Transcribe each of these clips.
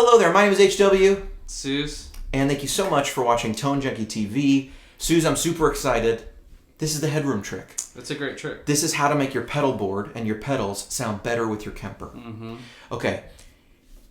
Hello there, my name is HW. Sooze. And thank you so much for watching Tone Junkie TV. Sooze, I'm super excited. This is the Headroom trick. It's a great trick. This is how to make your pedal board and your pedals sound better with your Kemper. Mm-hmm. Okay,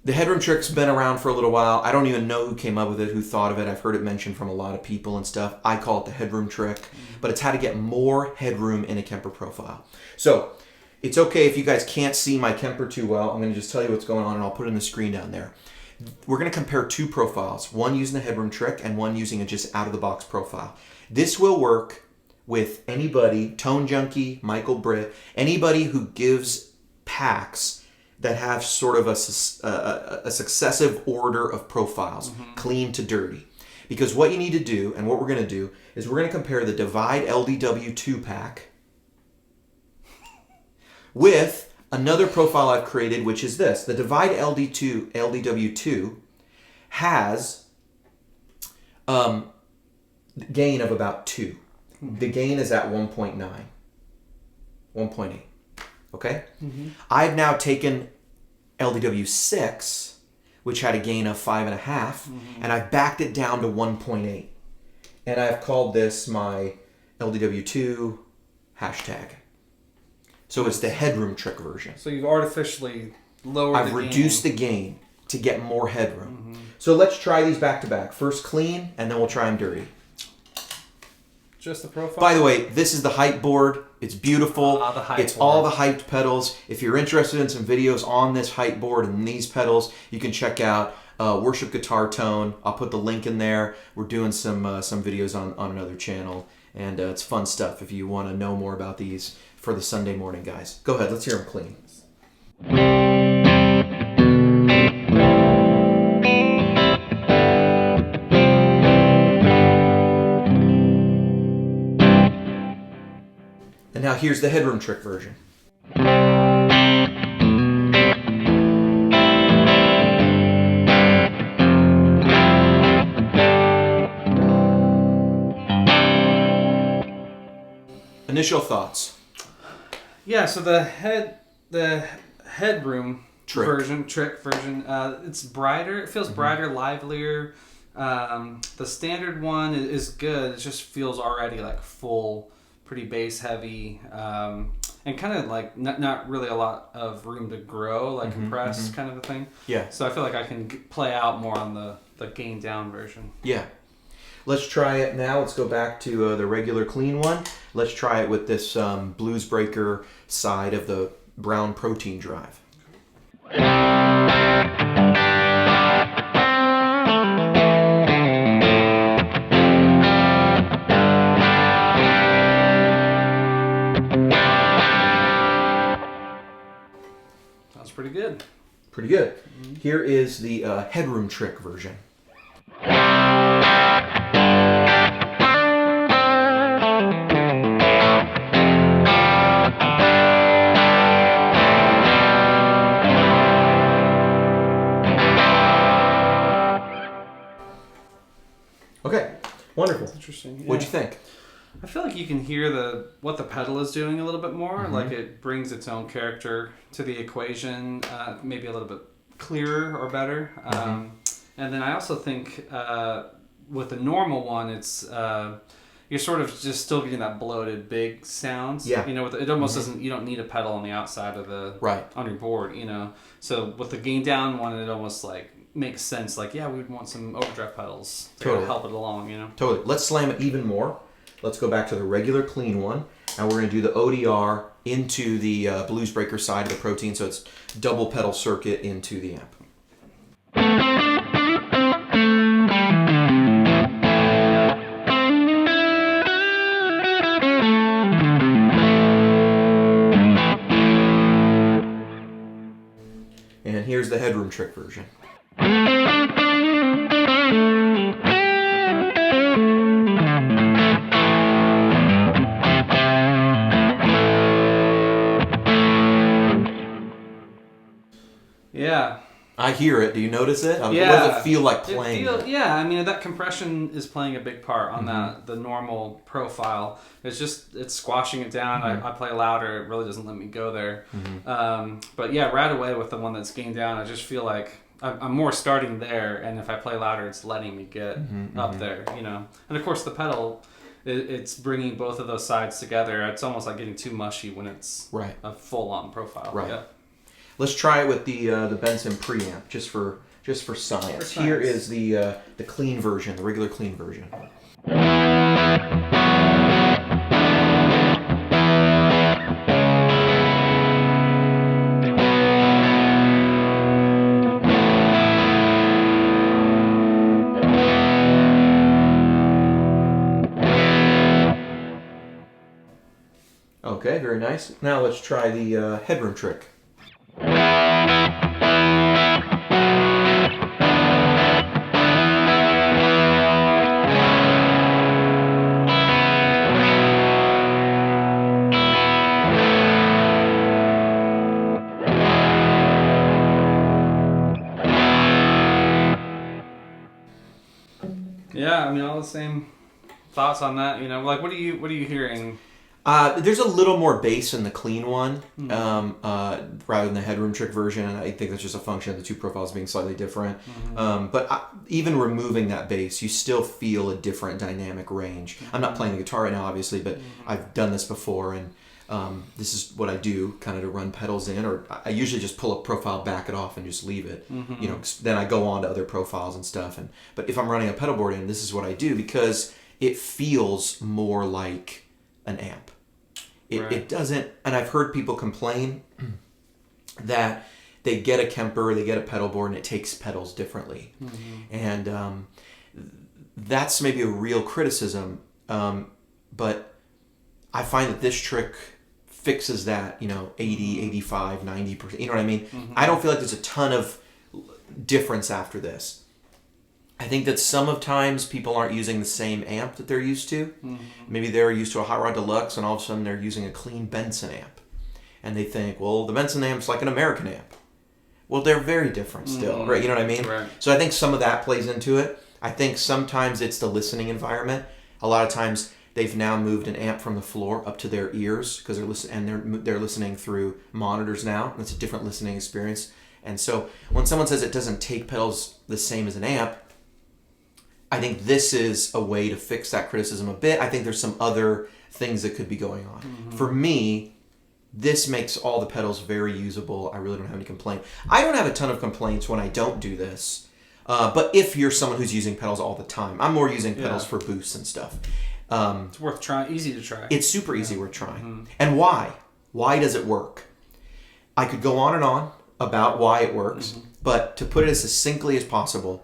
the Headroom trick's been around for a little while. I don't even know who came up with it, who thought of it. I've heard it mentioned from a lot of people and stuff. I call it the Headroom trick, but it's how to get more headroom in a Kemper profile. So, it's okay if you guys can't see my Kemper too well. I'm going to just tell you what's going on and I'll put it in the screen down there. We're going to compare two profiles, one using the Headroom trick and one using a just out-of-the-box profile. This will work with anybody, Tone Junkie, Michael Britt, anybody who gives packs that have sort of a successive order of profiles, clean to dirty. Because what you need to do, and what we're going to do, is we're going to compare the Divide LDW2 pack with another profile I've created, which is this. The Divide LDW2 has gain of about 2. The gain is at 1.9, 1.8. Okay? Mm-hmm. I've now taken LDW6, which had a gain of 5.5, and I've backed it down to 1.8. And I've called this my LDW2 hashtag. So it's the Headroom trick version. So you've artificially lowered I've reduced the gain to get more headroom. So let's try these back to back. First clean, and then we'll try them dirty. Just the profile? By the way, this is the hype board. It's beautiful. It's all the hyped pedals. If you're interested in some videos on this hype board and these pedals, you can check out Worship Guitar Tone. I'll put the link in there. We're doing some videos on another channel. And it's fun stuff if you want to know more about these for the Sunday morning guys. Go ahead, let's hear them clean. And now here's the Headroom trick version. Initial thoughts. Yeah, so the Headroom trick version, it's brighter. It feels brighter, livelier. The standard one is good. It just feels already like full, pretty bass heavy, and kind of like not really a lot of room to grow, like compress kind of a thing. Yeah. So I feel like I can play out more on the gain down version. Yeah. Let's try it now. Let's go back to the regular clean one. Let's try it with this Blues Breaker side of the brown protein drive. That's pretty good. Pretty good. Here is the Headroom trick version. Okay, wonderful. That's interesting. Yeah. What'd you think? I feel like you can hear what the pedal is doing a little bit more. Like it brings its own character to the equation, maybe a little bit clearer or better. And then I also think with the normal one, it's you're sort of just still getting that bloated big sounds. Yeah. You know, it almost doesn't. You don't need a pedal on the outside of the on your board. You know, so with the gain down one, it almost like makes sense. Like, yeah, we'd want some overdrive pedals to help it along. You know. Totally. Let's slam it even more. Let's go back to the regular clean one, and we're going to do the ODR into the Blues Breaker side of the protein, so it's double pedal circuit into the amp. And here's the Headroom trick version. Yeah. I hear it. Do you notice it? Yeah. What does it feel like playing? Yeah, I mean, that compression is playing a big part on the normal profile. It's squashing it down. I play louder. It really doesn't let me go there. But yeah, right away with the one that's gained down, I just feel like I'm more starting there, and if I play louder, it's letting me get up there, you know. And of course, the pedal, it's bringing both of those sides together. It's almost like getting too mushy when it's a full-on profile. Right. Yeah. Let's try it with the Benson preamp, just for science. Here is the clean version, the regular clean version. Okay, very nice. Now let's try the Headroom trick. Yeah, I mean, all the same thoughts on that. You know, like what are you hearing? There's a little more bass in the clean one rather than the Headroom trick version, and I think that's just a function of the two profiles being slightly different. But even removing that bass, you still feel a different dynamic range. I'm not playing the guitar right now, obviously, but I've done this before, and this is what I do, kind of to run pedals in, or I usually just pull a profile, back it off, and just leave it. You know, then I go on to other profiles and stuff. But if I'm running a pedal board in, this is what I do because it feels more like an amp. It doesn't, and I've heard people complain that they get a Kemper, they get a pedal board, and it takes pedals differently. And that's maybe a real criticism, but I find that this trick fixes that, 80, 85, 90%, you know what I mean? I don't feel like there's a ton of difference after this. I think that sometimes people aren't using the same amp that they're used to. Maybe they're used to a Hot Rod Deluxe, and all of a sudden they're using a clean Benson amp. And they think, well, the Benson amp's like an American amp. Well, they're very different still, right? You know what I mean? Right. So I think some of that plays into it. I think sometimes it's the listening environment. A lot of times they've now moved an amp from the floor up to their ears because they're listening through monitors now. And it's a different listening experience. And so when someone says it doesn't take pedals the same as an amp, I think this is a way to fix that criticism a bit. I think there's some other things that could be going on. For me, this makes all the pedals very usable. I really don't have any complaint. I don't have a ton of complaints when I don't do this. But if you're someone who's using pedals all the time, I'm more using pedals for boosts and stuff. It's worth trying. Easy to try. It's super easy worth trying. And why? Why does it work? I could go on and on about why it works, but to put it as succinctly as possible,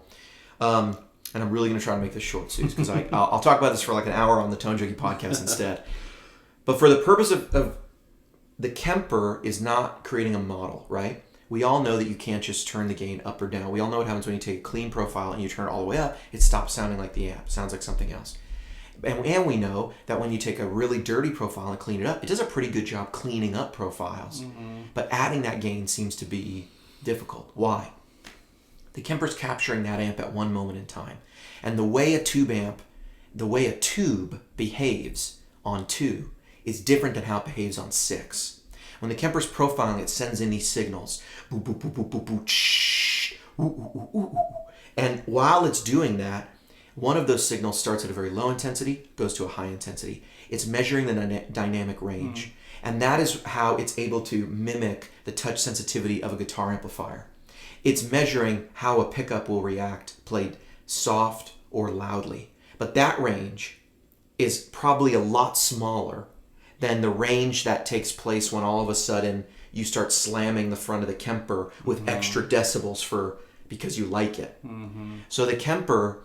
and I'm really going to try to make this short, Sooze, because I'll talk about this for like an hour on the Tone Junkie podcast instead. But for the purpose of the Kemper is not creating a model, right? We all know that you can't just turn the gain up or down. We all know what happens when you take a clean profile and you turn it all the way up. It stops sounding like the amp. It sounds like something else. And we know that when you take a really dirty profile and clean it up, it does a pretty good job cleaning up profiles. But adding that gain seems to be difficult. Why? The Kemper's capturing that amp at one moment in time. And the way a tube behaves on 2 is different than how it behaves on 6. When the Kemper's profiling, it sends in these signals. Boo, boo, boo, boo, boo, boo, shh, ooh, ooh, ooh, ooh. And while it's doing that, one of those signals starts at a very low intensity, goes to a high intensity. It's measuring the dynamic range. And that is how it's able to mimic the touch sensitivity of a guitar amplifier. It's measuring how a pickup will react played soft or loudly. But that range is probably a lot smaller than the range that takes place when all of a sudden you start slamming the front of the Kemper with extra decibels because you like it. So the Kemper,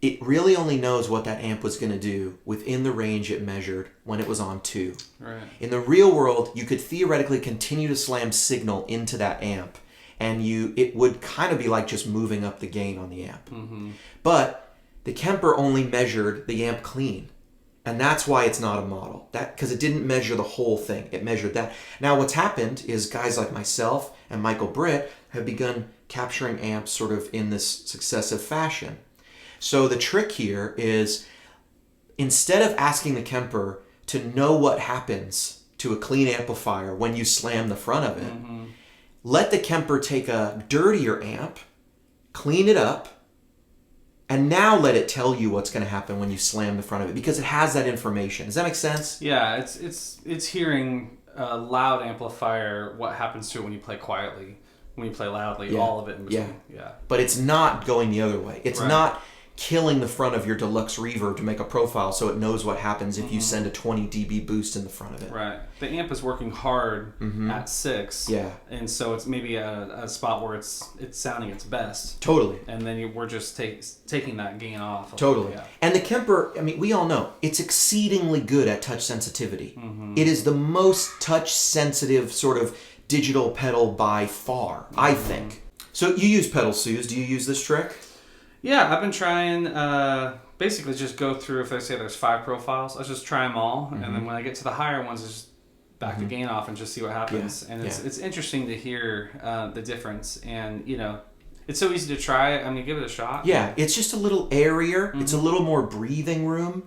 it really only knows what that amp was going to do within the range it measured when it was on 2. Right. In the real world, you could theoretically continue to slam signal into that amp, and it would kind of be like just moving up the gain on the amp. But the Kemper only measured the amp clean. And that's why it's not a model. Because it didn't measure the whole thing. It measured that. Now what's happened is guys like myself and Michael Britt have begun capturing amps sort of in this successive fashion. So the trick here is, instead of asking the Kemper to know what happens to a clean amplifier when you slam the front of it, let the Kemper take a dirtier amp clean it up, and now let it tell you what's going to happen when you slam the front of it, because it has that information. Does that make sense? Yeah, it's hearing a loud amplifier, what happens to it when you play quietly, when you play loudly, all of it in between. Yeah. But it's not going the other way. It's Right. not killing the front of your deluxe reverb to make a profile so it knows what happens if you send a 20 dB boost in the front of it. Right. The amp is working hard at 6. Yeah. And so it's maybe a spot where it's sounding its best. Totally. And then we're just taking that gain off. Totally. Yeah. And the Kemper, I mean, we all know, it's exceedingly good at touch sensitivity. It is the most touch sensitive sort of digital pedal by far, I think. So you use pedal Sooze. Do you use this trick? Yeah, I've been trying, basically just go through, if they say there's 5 profiles, I just try them all. And then when I get to the higher ones, I just back the gain off and just see what happens. Yeah. And it's interesting to hear the difference. And, you know, it's so easy to try. I mean, give it a shot. Yeah, it's just a little airier. It's a little more breathing room.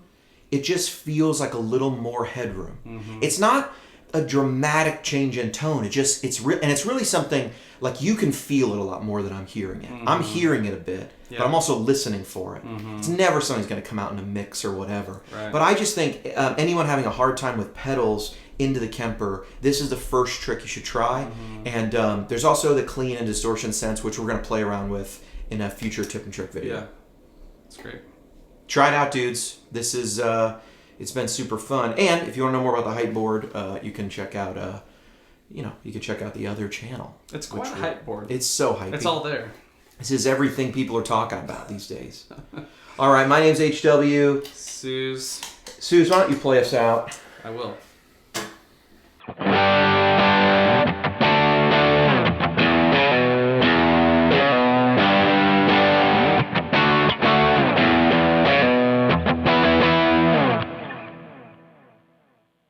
It just feels like a little more headroom. It's not a dramatic change in tone. It's really something like you can feel it a lot more than I'm hearing it. I'm hearing it a bit, but I'm also listening for it. It's never something's going to come out in a mix or whatever. Right. But I just think anyone having a hard time with pedals into the Kemper, this is the first trick you should try. And there's also the clean and distortion sense, which we're going to play around with in a future tip and trick video. Yeah, it's great. Try it out, dudes. This is it's been super fun. And if you want to know more about the Headboard, you can check out the other channel. It's quite a hype board. It's so hypey. It's all there. This is everything people are talking about these days. All right, my name's HW. Sooze. Sooze, why don't you play us out? I will.